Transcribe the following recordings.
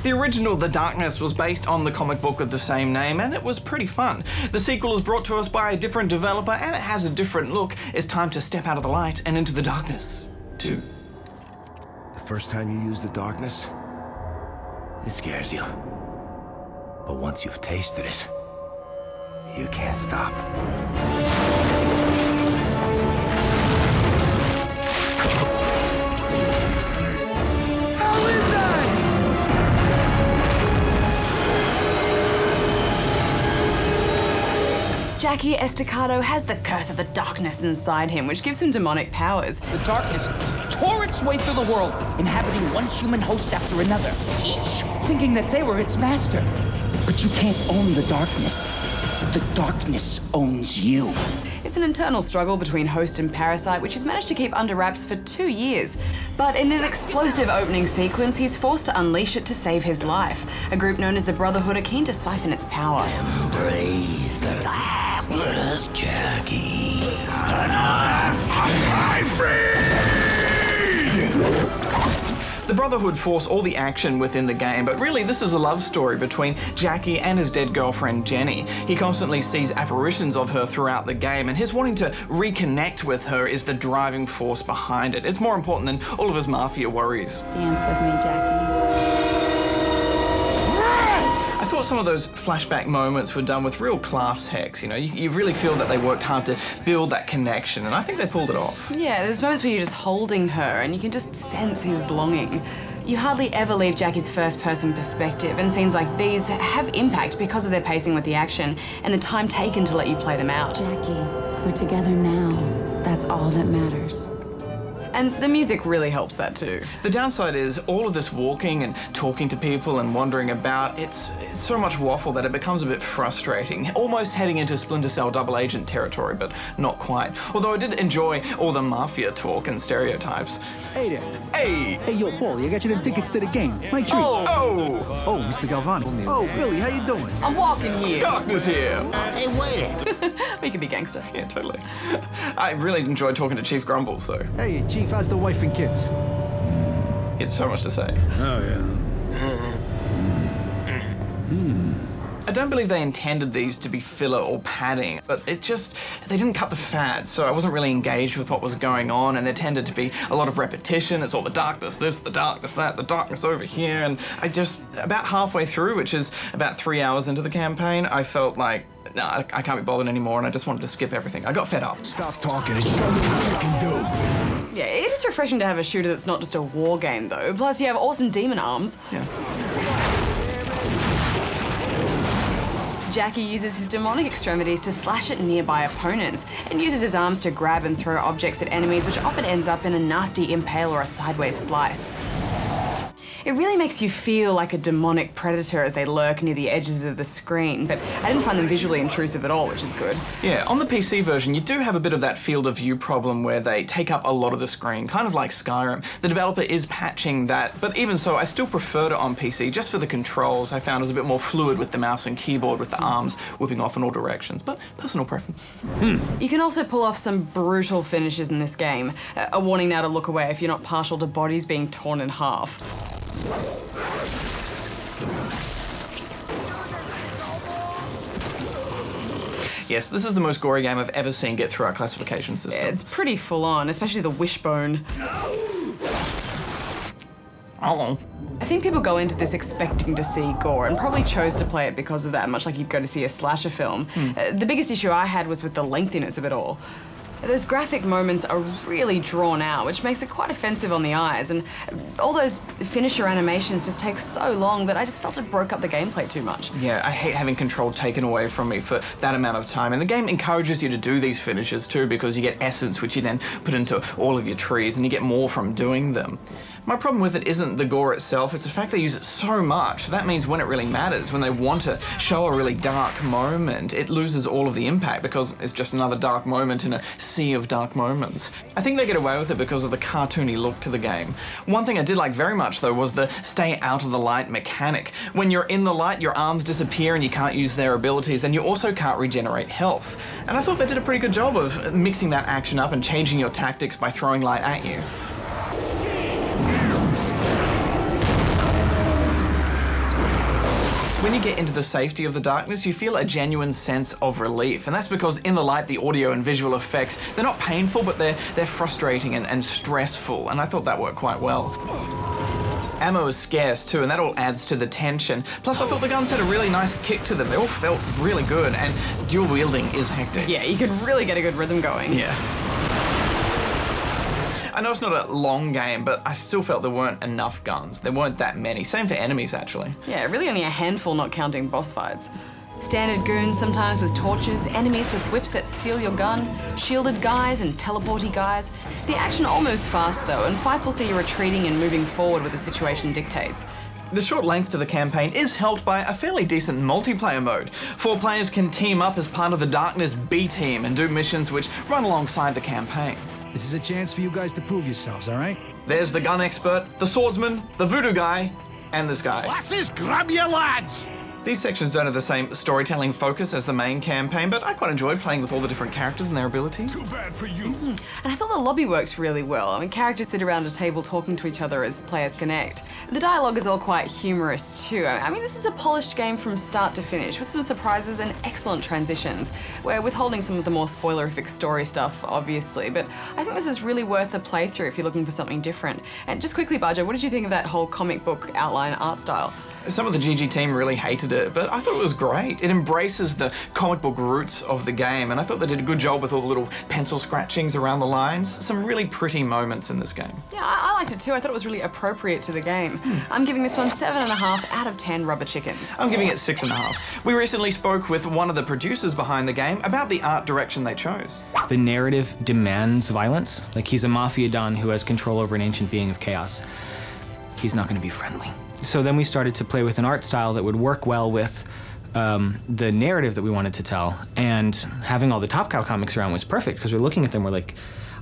The original The Darkness was based on the comic book of the same name, and it was pretty fun. The sequel is brought to us by a different developer, and it has a different look. It's time to step out of the light and into the darkness. 2. The first time you use the darkness, it scares you. But once you've tasted it, you can't stop. How is that? Jackie Estacado has the curse of the darkness inside him, which gives him demonic powers. The darkness tore its way through the world, inhabiting one human host after another, each thinking that they were its master. But you can't own the darkness. The darkness owns you. It's an internal struggle between host and parasite, which he's managed to keep under wraps for 2 years. But in an explosive opening sequence, he's forced to unleash it to save his life. A group known as the Brotherhood are keen to siphon its power. Embrace the darkness, Jackie. I'm free! The Brotherhood force all the action within the game, but really this is a love story between Jackie and his dead girlfriend Jenny. He constantly sees apparitions of her throughout the game, and his wanting to reconnect with her is the driving force behind it. It's more important than all of his mafia worries. Dance with me, Jackie. I thought some of those flashback moments were done with real class, Hex. You know, you really feel that they worked hard to build that connection, and I think they pulled it off. Yeah, there's moments where you're just holding her and you can just sense his longing. You hardly ever leave Jackie's first-person perspective, and scenes like these have impact because of their pacing with the action and the time taken to let you play them out. Jackie, we're together now. That's all that matters. And the music really helps that too. The downside is all of this walking and talking to people and wandering about, it's so much waffle that it becomes a bit frustrating, almost heading into Splinter Cell double agent territory, but not quite. Although I did enjoy all the mafia talk and stereotypes. Hey there. Hey! Hey, yo, Paul, you got you them tickets to the game. My treat. Oh! Oh, Mr. Galvani. Oh, Billy, how you doing? I'm walking here. Darkness here! Hey, wait! We could be gangster. Yeah, totally. I really enjoyed talking to Chief Grumbles, though. Hey, Chief, how's the wife and kids? He had so much to say. Oh, yeah. I don't believe they intended these to be filler or padding, but they didn't cut the fat, so I wasn't really engaged with what was going on, and there tended to be a lot of repetition. It's all the darkness this, the darkness that, the darkness over here, and about halfway through, which is about 3 hours into the campaign, I felt like, no, I can't be bothered anymore, and I just wanted to skip everything. I got fed up. Stop talking and show me what you can do. Yeah, it is refreshing to have a shooter that's not just a war game, though. Plus, you have awesome demon arms. Yeah. Jackie uses his demonic extremities to slash at nearby opponents, and uses his arms to grab and throw objects at enemies, which often ends up in a nasty impale or a sideways slice. It really makes you feel like a demonic predator as they lurk near the edges of the screen, but I didn't find them visually intrusive at all, which is good. Yeah, on the PC version, you do have a bit of that field of view problem where they take up a lot of the screen, kind of like Skyrim. The developer is patching that, but even so, I still preferred it on PC just for the controls. I found it was a bit more fluid with the mouse and keyboard, with the arms whipping off in all directions, but personal preference. You can also pull off some brutal finishes in this game. A warning now to look away if you're not partial to bodies being torn in half. Yes, this is the most gory game I've ever seen get through our classification system. It's pretty full on, especially the wishbone. Oh. I think people go into this expecting to see gore and probably chose to play it because of that, much like you'd go to see a slasher film. The biggest issue I had was with the lengthiness of it all. Those graphic moments are really drawn out, which makes it quite offensive on the eyes, and all those finisher animations just take so long that I just felt it broke up the gameplay too much. Yeah, I hate having control taken away from me for that amount of time, and the game encourages you to do these finishes too, because you get essence, which you then put into all of your trees, and you get more from doing them. My problem with it isn't the gore itself, it's the fact they use it so much. That means when it really matters, when they want to show a really dark moment, it loses all of the impact because it's just another dark moment in a sea of dark moments. I think they get away with it because of the cartoony look to the game. One thing I did like very much though was the stay out of the light mechanic. When you're in the light, your arms disappear and you can't use their abilities, and you also can't regenerate health. And I thought they did a pretty good job of mixing that action up and changing your tactics by throwing light at you. When you get into the safety of the darkness, you feel a genuine sense of relief. And that's because in the light, the audio and visual effects, they're not painful, but they're frustrating and stressful. And I thought that worked quite well. Ammo is scarce too, and that all adds to the tension. Plus, I thought the guns had a really nice kick to them. They all felt really good, and dual wielding is hectic. Yeah, you could really get a good rhythm going. Yeah. I know it's not a long game, but I still felt there weren't enough guns. There weren't that many. Same for enemies, actually. Yeah, really only a handful, not counting boss fights. Standard goons sometimes with torches, enemies with whips that steal your gun, shielded guys and teleporty guys. The action almost fast though, and fights will see you retreating and moving forward when the situation dictates. The short length to the campaign is helped by a fairly decent multiplayer mode. 4 players can team up as part of the Darkness B team and do missions which run alongside the campaign. This is a chance for you guys to prove yourselves, all right? There's the gun expert, the swordsman, the voodoo guy, and this guy. Lasses, grab your lads! These sections don't have the same storytelling focus as the main campaign, but I quite enjoyed playing with all the different characters and their abilities. Too bad for you. And I thought the lobby works really well. I mean, characters sit around a table talking to each other as players connect. The dialogue is all quite humorous too. I mean, this is a polished game from start to finish, with some surprises and excellent transitions. We're withholding some of the more spoilerific story stuff, obviously, but I think this is really worth a playthrough if you're looking for something different. And just quickly, Bajo, what did you think of that whole comic book outline art style? Some of the GG team really hated it, but I thought it was great. It embraces the comic book roots of the game, and I thought they did a good job with all the little pencil scratchings around the lines. Some really pretty moments in this game. Yeah, I liked it too. I thought it was really appropriate to the game. I'm giving this one 7.5 out of 10 rubber chickens. I'm giving it 6.5. We recently spoke with one of the producers behind the game about the art direction they chose. The narrative demands violence. Like, he's a mafia don who has control over an ancient being of chaos. He's not going to be friendly. So then we started to play with an art style that would work well with the narrative that we wanted to tell. And having all the Top Cow comics around was perfect, because we're looking at them, we're like,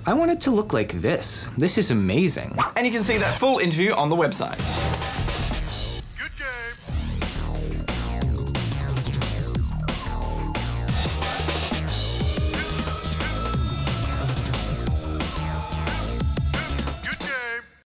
I want it to look like this. This is amazing. And you can see that full interview on the website.